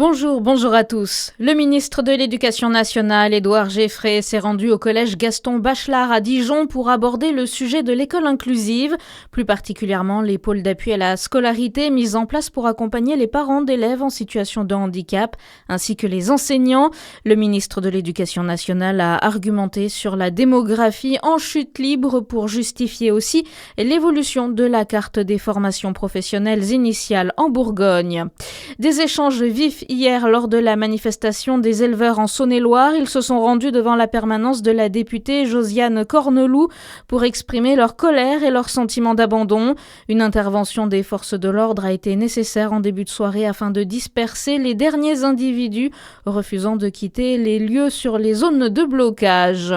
Bonjour à tous. Le ministre de l'Éducation nationale, Édouard Geffray, s'est rendu au collège Gaston Bachelard à Dijon pour aborder le sujet de l'école inclusive, plus particulièrement les pôles d'appui à la scolarité mis en place pour accompagner les parents d'élèves en situation de handicap, ainsi que les enseignants. Le ministre de l'Éducation nationale a argumenté sur la démographie en chute libre pour justifier aussi l'évolution de la carte des formations professionnelles initiales en Bourgogne. Des échanges vifs hier lors de la manifestation des éleveurs en Saône-et-Loire. Ils se sont rendus devant la permanence de la députée Josiane Corneloup pour exprimer leur colère et leur sentiment d'abandon. Une intervention des forces de l'ordre a été nécessaire en début de soirée afin de disperser les derniers individus refusant de quitter les lieux sur les zones de blocage.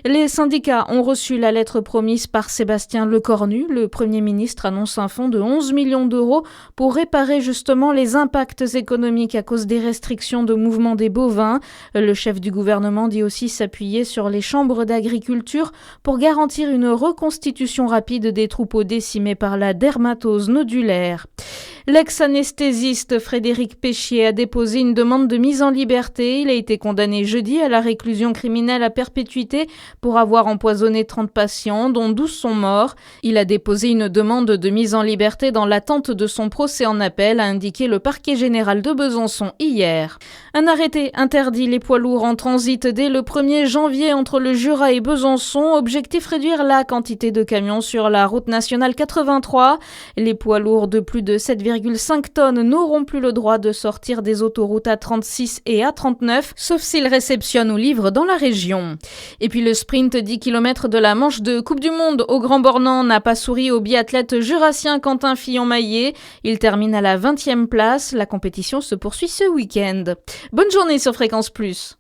Les syndicats ont reçu la lettre promise par Sébastien Lecornu. Le Premier ministre annonce un fonds de 11 millions d'euros pour réparer justement les impacts économiques à cause des restrictions de mouvement des bovins. Le chef du gouvernement dit aussi s'appuyer sur les chambres d'agriculture pour garantir une reconstitution rapide des troupeaux décimés par la dermatose nodulaire. L'ex-anesthésiste Frédéric Péchier a déposé une demande de mise en liberté. Il a été condamné jeudi à la réclusion criminelle à perpétuité pour avoir empoisonné 30 patients, dont 12 sont morts. Il a déposé une demande de mise en liberté dans l'attente de son procès en appel, a indiqué le parquet général de Besançon hier. Un arrêté interdit les poids lourds en transit dès le 1er janvier entre le Jura et Besançon. Objectif réduire la quantité de camions sur la route nationale 83. Les poids lourds de plus de 7,5 tonnes n'auront plus le droit de sortir des autoroutes A36 et A39, sauf s'ils réceptionnent ou livrent dans la région. Et puis le sprint 10 km de la manche de Coupe du Monde au Grand Bornand n'a pas souri au biathlète jurassien Quentin Fillon-Maillet. Il termine à la 20e place. La compétition se poursuit ce week-end. Bonne journée sur Fréquence Plus.